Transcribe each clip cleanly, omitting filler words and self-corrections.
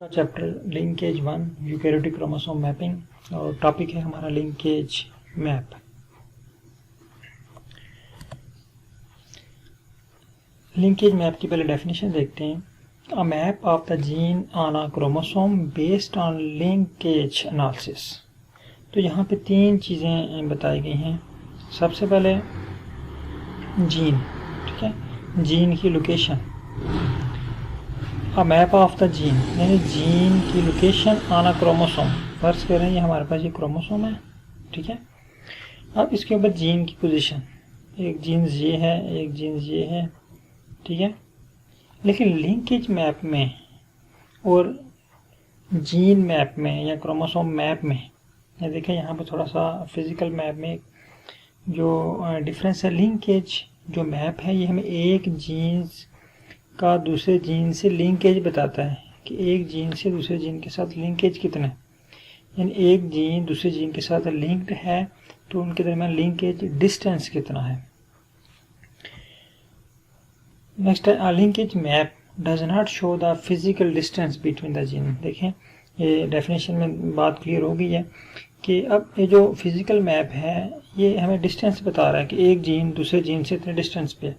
Chapter linkage 1 eukaryotic chromosome mapping और topic है हमारा लिंकेज मैप। लिंकेज मैप की पहले डेफिनेशन देखते हैं। A map of the gene on a chromosome based on linkage analysis. तो यहाँ पे तीन चीज़ें बताई गई हैं। सबसे पहले जीन, ठीक है, जीन की location. A map of the gene यानी जीन की लोकेशन ऑन अ क्रोमोसोम। फर्ज कर रहे हैं हमारे पास ये क्रोमोसोम है, ठीक है। अब इसके ऊपर जीन की पोजीशन, एक जीन्स ये है, एक जीन्स ये है, ठीक है। लेकिन लिंकेज मैप में और जीन मैप में या क्रोमोसोम मैप में, ये देखें यहाँ पर थोड़ा सा फिजिकल मैप में जो डिफरेंस है। लिंकेज जो मैप है ये हमें एक जीन्स का दूसरे जीन से लिंकेज बताता है कि एक जीन से दूसरे जीन के साथ लिंकेज कितना है, यानी एक जीन दूसरे जीन के साथ लिंक्ड है तो उनके दरमियान लिंकेज डिस्टेंस कितना है। नेक्स्ट है linkage map does not show the physical distance between the gene. देखें ये डेफिनेशन में बात क्लियर हो गई है कि अब ये जो फिजिकल मैप है ये हमें डिस्टेंस बता रहा है कि एक जीन दूसरे जीन से इतने डिस्टेंस पे है,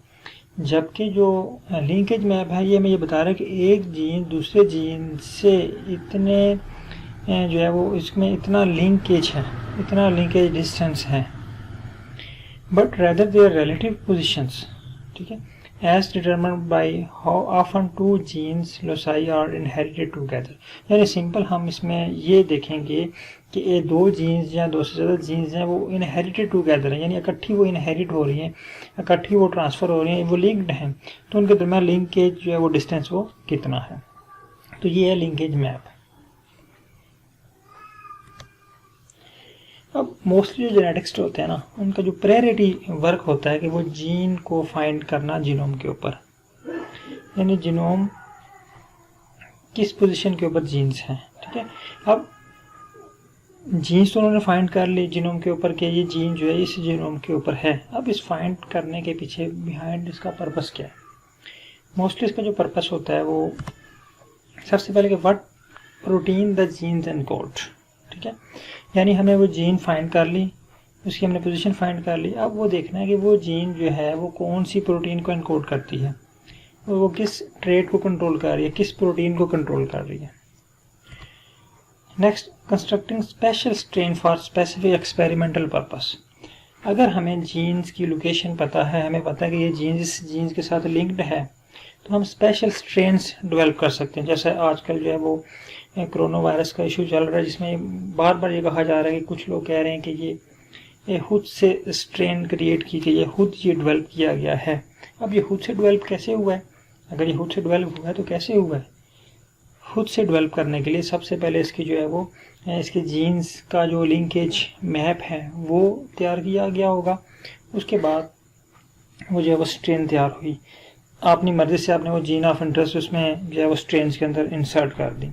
जबकि जो लिंकेज मैप है ये हमें ये बता रहा है कि एक जीन दूसरे जीन से इतने जो है वो इसमें इतना लिंकेज है, इतना लिंकेज डिस्टेंस है, but rather their relative positions, ठीक है, as determined by how often two genes loci are inherited together. यानी सिंपल हम इसमें ये देखेंगे कि ये दो जीन्स या दो से ज़्यादा जीन्स हैं वो इनहेरिटेड टुगेदर हैं, यानी इकट्ठी वो इनहेरिट हो रही हैं, इकट्ठी वो ट्रांसफ़र हो रही हैं, वो लिंक्ड हैं, तो उनके दरमियान लिंकेज जो है वो डिस्टेंस वो कितना है। तो ये है लिंकेज मैप। अब मोस्टली जो जेनेटिक्स होते हैं ना उनका जो प्रायोरिटी वर्क होता है कि वो जीन को फाइंड करना जीनोम के ऊपर, यानी जीनोम किस पोजीशन के ऊपर जीन्स हैं, ठीक है। अब जीन्स तो उन्होंने फाइंड कर ली जीनोम के ऊपर कि ये जीन जो है इस जीनोम के ऊपर है। अब इस फाइंड करने के पीछे बिहाइंड इसका पर्पस क्या है। मोस्टली इसका जो पर्पस होता है वो सबसे पहले कि what protein the genes encode, ठीक है, यानी हमें वो जीन फाइंड कर ली, उसकी हमने पोजीशन फाइंड कर ली। अब वो देखना है कि वो जीन जो है वो कौन सी प्रोटीन को एनकोड करती है, वो किस ट्रेट को कंट्रोल कर रही है, किस प्रोटीन को कंट्रोल कर रही है। Next, constructing special strain for specific experimental purpose. अगर हमें जीन्स की लोकेशन पता है, हमें पता है कि ये जीन्स इस जीन्स के साथ लिंक्ड है, तो हम स्पेशल स्ट्रेन्स डेवलप कर सकते हैं। जैसे आजकल जो है वो कोरोना वायरस का इशू चल रहा है जिसमें बार बार ये कहा जा रहा है कि कुछ लोग कह रहे हैं कि ये खुद से स्ट्रेन क्रिएट की गई है, खुद ये डेवलप किया गया है। अब ये खुद से डेवलप कैसे हुआ है, अगर ये खुद से डेवलप हुआ है तो कैसे हुआ है। खुद से डेवलप करने के लिए सबसे पहले इसकी जो है वो इसके जीन्स का जो लिंकेज मैप है वो तैयार किया गया होगा। उसके बाद वो जो है वो स्ट्रेन तैयार हुई, अपनी मर्ज़ी से आपने वो जीन ऑफ इंटरेस्ट उसमें जो है वो स्ट्रेन के अंदर इंसर्ट कर दी।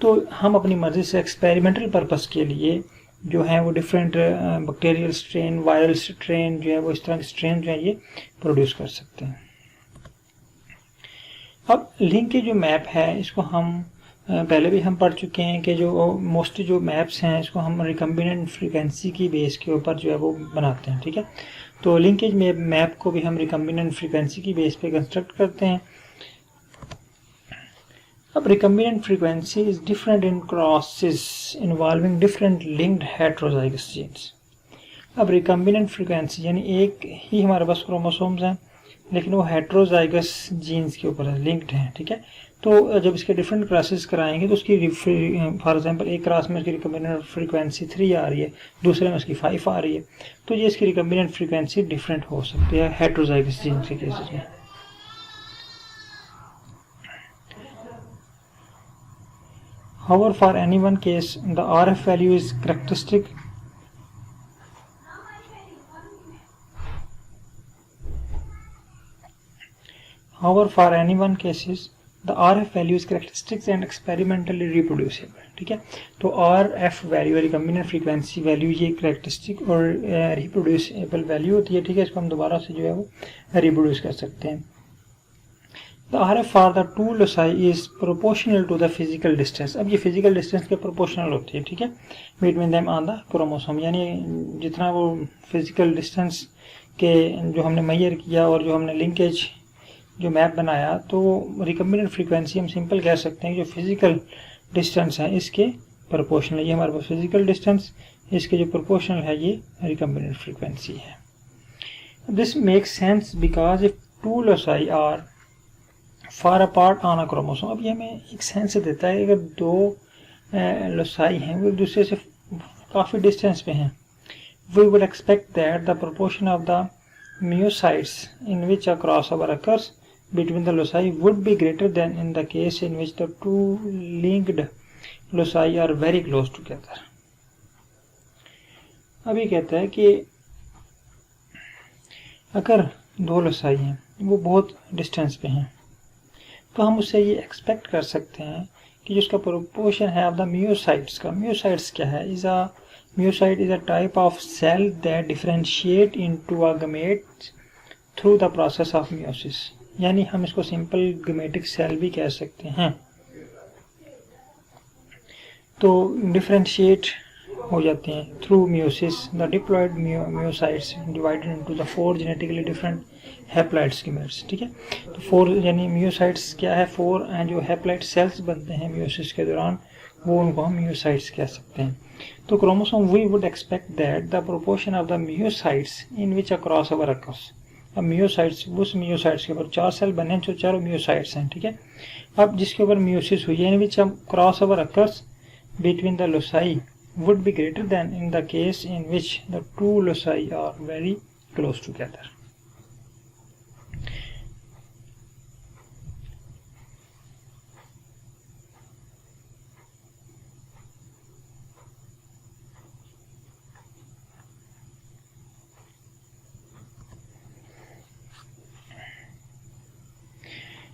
तो हम अपनी मर्ज़ी से एक्सपेरिमेंटल पर्पस के लिए जो है वो different bacterial strain, viral strain जो है वो इस तरह के स्ट्रेन जो है ये प्रोड्यूस कर सकते हैं। अब लिंक के जो मैप है इसको हम पहले भी हम पढ़ चुके हैं कि जो मोस्टली जो मैप्स हैं इसको हम रिकम्बिनेंट फ्रीक्वेंसी की बेस के ऊपर जो है वो बनाते हैं, ठीक है। तो लिंकेज मैप को भी हम रिकम्बिनेंट फ्रीक्वेंसी की बेस पे कंस्ट्रक्ट करते हैं। अब recombinant frequency is different in crosses involving different linked heterozygous genes. अब रिकम्बिनेंट फ्रीक्वेंसी यानी एक ही हमारे पास क्रोमोसोम्स हैं लेकिन वो हेटेरोजाइगस जीन्स के ऊपर लिंक्ड हैं, ठीक है। तो जब इसके डिफरेंट क्लासेस कराएंगे तो उसकी फॉर एग्जांपल एक क्लास में इसकी रिकम्बिनेंट फ्रीक्वेंसी 3 आ रही है, दूसरे में उसकी 5 आ रही है, तो ये इसकी रिकम्बिनेंट फ्रीक्वेंसी डिफरेंट हो सकती है हेटेरोजाइगस जीन्स के केसेस में। However, for any one case, the RF value is characteristic. However, for any one cases, the RF value is characteristic and experimentally reproducible, ठीक है। तो RF value recombinant frequency value ये characteristic और reproducible value होती है, ठीक है। इसको हम दोबारा से जो है वो रिप्रोड्यूस कर सकते हैं। The RF for the two loci is proportional to the physical distance. अब ये फिजिकल डिस्टेंस के प्रोपोर्शनल होती है, ठीक है, between them on the chromosome, यानी जितना वो फिजिकल डिस्टेंस के जो हमने मेजर किया और जो हमने लिंकेज जो मैप बनाया, तो रिकम्बिनेंट फ्रीक्वेंसी हम सिंपल कह सकते हैं जो फिजिकल डिस्टेंस है इसके प्रोपोर्शनल। ये हमारे पास फिजिकल डिस्टेंस, इसके जो प्रोपोर्शनल है ये रिकम्बिनेंट फ्रीक्वेंसी है। This makes sense because if two loci are far apart on a chromosome. अब ये हमें एक सेंस देता है अगर दो लोसाई हैं वो एक दूसरे से काफ़ी डिस्टेंस पे हैं, we would expect that the proportion of the myocytes in which a crossover occurs between the loci would be greater than in the case in which the two linked loci are very close together। अब ये कहता है कि अगर दो loci हैं वो बहुत डिस्टेंस पे हैं तो हम उससे ये एक्सपेक्ट कर सकते हैं कि जो उसका प्रोपोर्शन है ऑफ द म्योसाइट्स का, म्योसाइट्स क्या है, is a Myocyte is a type of cell that differentiate into a gamete through the process of meiosis। यानी हम इसको सिंपल गमेटिक सेल भी कह सकते हैं। तो डिफरेंशिएट हो जाते हैं through meiosis. The diploid meiocytes divided into the 4 genetically different haploid gametes, ठीक है। तो 4 यानी म्योसाइट्स क्या है, 4 जो हैप्लॉइड सेल्स बनते हैं मियोसिस के दौरान वो उनको हम म्योसाइट्स कह सकते हैं। तो chromosome we would expect that the proportion of the meiocytes in which a crossover occurs. अब म्योसाइट्स, उस म्योसाइट्स के ऊपर 4 सेल बने जो चारों म्योसाइट्स हैं, ठीक है। अब जिसके ऊपर म्योसिस हुई है in which a crossover occurs between the loci would be greater than in the case in which the two loci are very close together.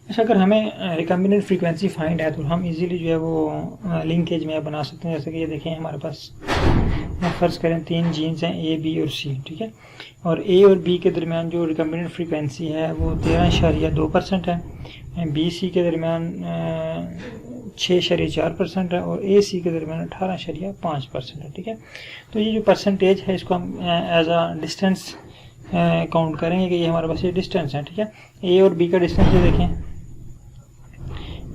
अच्छा, अगर हमें रिकम्बिनेंट फ्रीक्वेंसी फाइंड है तो हम इजीली जो है वो लिंकेज में बना सकते हैं। जैसे कि ये देखें हमारे पास फ़र्ज़ करें 3 जीन्स हैं A, B और C, ठीक है, और A और B के दरमियान जो रिकम्बिनेंट फ्रीक्वेंसी है वो 13.2% है, B C के दरमियान 6.4% है और A C के दरमियान 18.5% है, ठीक है। तो ये जो परसेंटेज है इसको हम एज आ डिस्टेंस काउंट करेंगे कि ये हमारे पास ये डिस्टेंस है, ठीक है। A और B का डिस्टेंस जो देखें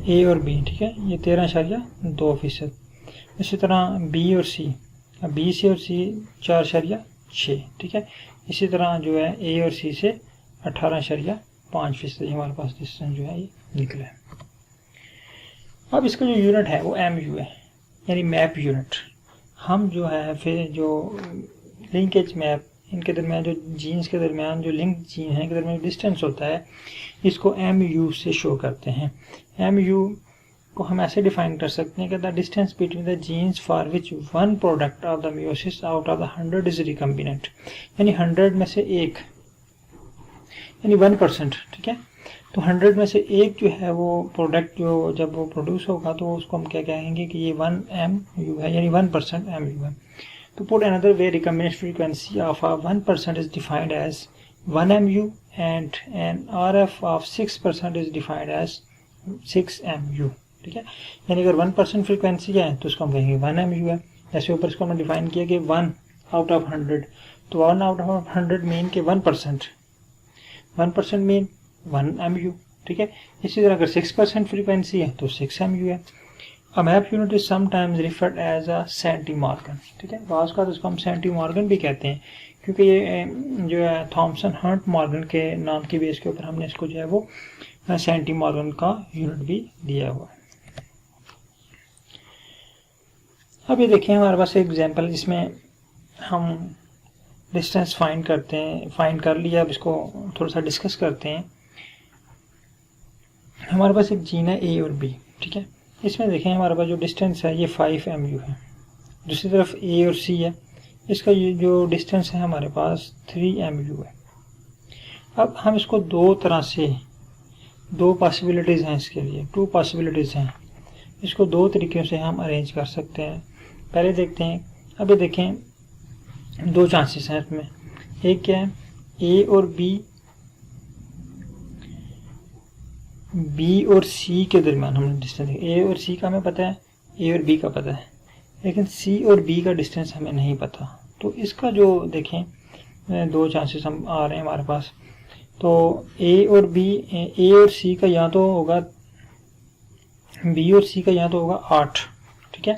A और B, ठीक है, ये 13.2%। इसी तरह B और C, B से और C 4.6, ठीक है। इसी तरह जो है A और C से 18.5% हमारे पास डिस्टेंस जो है ये निकला है। अब इसका जो यूनिट है वो MU है, यानी मैप यूनिट। हम जो है फिर जो लिंकेज मैप, इनके दरमियान जो जीन्स के दरमियान जो लिंक जीन है के दरमियान डिस्टेंस होता है इसको MU से शो करते हैं। MU को हम ऐसे डिफाइन कर सकते हैं कि the distance between the genes for which one product of the meiosis out of the 100 is recombinant, यानी 100 में से एक, यानी 1%, ठीक है। तो 100 में से एक जो है वो प्रोडक्ट जो जब वो प्रोड्यूस होगा तो उसको हम क्या कहेंगे कि ये 1 MU है, यानी 1% MU है। To put another way, recombinant frequency of a 1% is defined as 1 MU and an RF of 6% is defined as 6 MU, ठीक है। यानी अगर 1% फ्रीक्वेंसी है तो उसको हम कहेंगे 1 MU है। जैसे ऊपर इसको हमने डिफाइन किया कि 1 आउट ऑफ 100, तो 1 आउट ऑफ 100 मीन के 1%, 1% मीन 1 MU, ठीक है। इसी तरह अगर 6% फ्रीक्वेंसी है तो 6 MU है। A map unit is sometimes referred as a सेंटीमॉर्गन, ठीक है। बाज़ का तो इसको हम सेंटीमॉर्गन भी कहते हैं क्योंकि ये जो है थॉमसन हंट मॉर्गन के नाम की बेस के ऊपर हमने इसको जो है वो सेंटीमॉर्गन का यूनिट भी दिया हुआ है। अब ये देखिए हमारे पास एक एग्जांपल जिसमें हम डिस्टेंस फाइंड करते हैं, फाइंड कर लिया। अब इसको थोड़ा सा डिस्कस करते हैं। हमारे पास एक जीन है A और B, ठीक है। इसमें देखें हमारे पास जो डिस्टेंस है ये 5 MU है। दूसरी तरफ A और C है, इसका ये जो डिस्टेंस है हमारे पास 3 MU है। अब हम इसको दो तरह से, दो पॉसिबिलिटीज़ हैं इसके लिए, 2 पॉसिबिलिटीज़ हैं। इसको 2 तरीक़ों से हम अरेंज कर सकते हैं। पहले देखते हैं, अब ये देखें 2 चांसेस हैं इसमें। एक क्या है, A और B बी और सी के दरमियान हमने डिस्टेंस, ए और सी का हमें पता है, ए और बी का पता है, लेकिन सी और बी का डिस्टेंस हमें नहीं पता। तो इसका जो देखें दो चांसेस हम आ रहे हैं हमारे पास। तो ए और बी, ए और सी का या तो होगा, बी और सी का या तो होगा 8, ठीक है।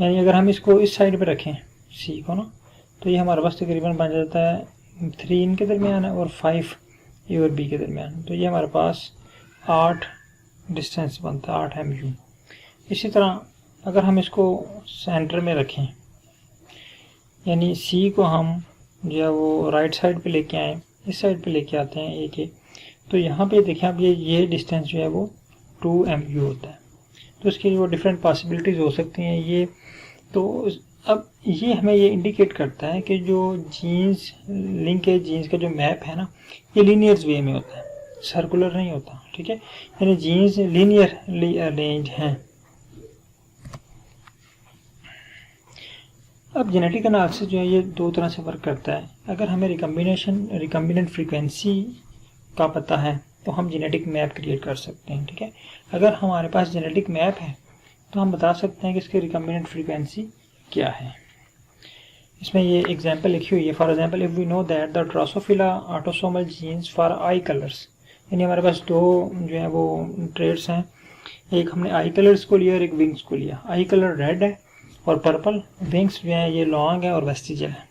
यानी अगर हम इसको इस साइड पे रखें सी को ना, तो ये हमारे पास तकरीबन बन जाता है 3 इनके दरमियान है और 5 ए और बी के दरमियान। तो ये हमारे पास 8 डिस्टेंस बनता है, 8 MU। इसी तरह अगर हम इसको सेंटर में रखें, यानी सी को हम जो है वो राइट साइड पे लेके आए, इस साइड पे लेके आते हैं ए के, तो यहाँ पे देखें अब ये डिस्टेंस जो है वो 2 MU होता है। तो इसकी वो डिफरेंट पॉसिबिलिटीज़ हो सकती हैं ये। तो अब ये हमें ये इंडिकेट करता है कि जो जीन्स लिंकेज जीन्स का जो मैप है ना, ये लीनियर वे में होता है, सर्कुलर नहीं होता, ठीक है। यानी जीन्स लीनियरली अरेंज हैं। अब जेनेटिक एनालिसिस जो है ये दो तरह से वर्क करता है। अगर हमें रिकम्बिनेंट फ्रीक्वेंसी का पता है तो हम जेनेटिक मैप क्रिएट कर सकते हैं, ठीक है। अगर हमारे पास जेनेटिक मैप है तो हम बता सकते हैं कि इसकी रिकम्बिनेंट फ्रीक्वेंसी क्या है। इसमें ये एग्जांपल लिखी हुई है। For example, if we know that the drosophila autosomal genes for eye colours, यानी हमारे पास दो जो है वो ट्रेड्स हैं, एक हमने आई कलर्स को लिया और एक विंग्स को लिया। आई कलर रेड है और पर्पल, विंग्स जो है ये लॉन्ग है और वेस्टिजल है।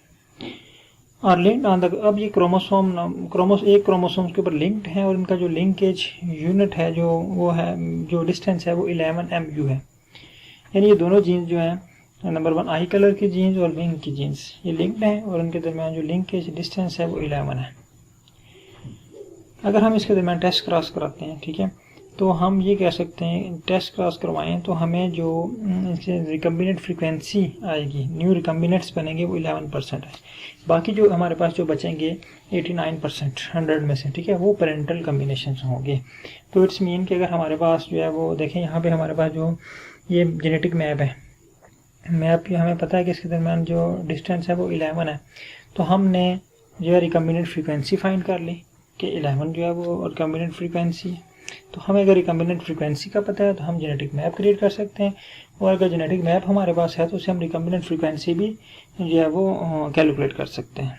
और लिंक्ड ऑन द, अब ये एक क्रोमोसोम के ऊपर लिंक्ड है और इनका जो लिंकेज यूनिट है जो वो है, जो डिस्टेंस है वो 11 MU है। यानी ये दोनों जीन्स जो है, नंबर 1 आई कलर की जीन्स और विंग की जीन्स, ये लिंक्ड हैं और उनके दरमियान जो लिंकेज डिस्टेंस है वो 11 है। अगर हम इसके दरमियान टेस्ट क्रॉस कराते हैं, ठीक है, तो हम ये कह सकते हैं टेस्ट क्रॉस करवाएं तो हमें जो रिकम्बिनेंट फ्रीक्वेंसी आएगी, न्यू रिकम्बिनेंट्स बनेंगे वो 11% है। बाकी जो हमारे पास जो बचेंगे 89% 100 में से, ठीक है, वो पेरेंटल कम्बिनेशन होंगे। तो इट्स मीन कि अगर हमारे पास जो है वो देखें, यहाँ पे हमारे पास जो ये जेनेटिक मैप है, मैप हमें पता है कि इसके दरमियान जो डिस्टेंस है वो 11 है। तो हमने जो है रिकम्बिनेंट फ्रीक्वेंसी फाइंड कर ली कि 11 जो है वो रिकम्बिनेंट फ्रीक्वेंसी। तो हमें अगर रिकम्बिनेंट फ्रीक्वेंसी का पता है तो हम जेनेटिक मैप क्रिएट कर सकते हैं, और अगर जेनेटिक मैप हमारे पास है तो उसे हम रिकम्बिनेंट फ्रीक्वेंसी भी जो है वो कैलकुलेट कर सकते हैं।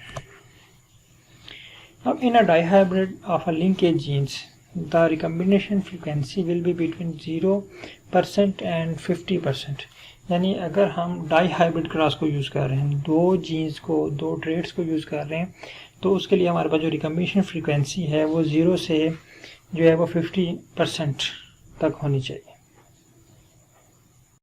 अब in a dihybrid of a linkage genes the recombination frequency will be between 0% and 50%। यानी अगर हम डाइहाइब्रिड क्रॉस को यूज़ कर रहे हैं, दो जीन्स को, दो ट्रेड्स को यूज़ कर रहे हैं, तो उसके लिए हमारे पास जो रिकम्बिनेशन फ्रीक्वेंसी है वो 0 से जो है वो 50% तक होनी चाहिए।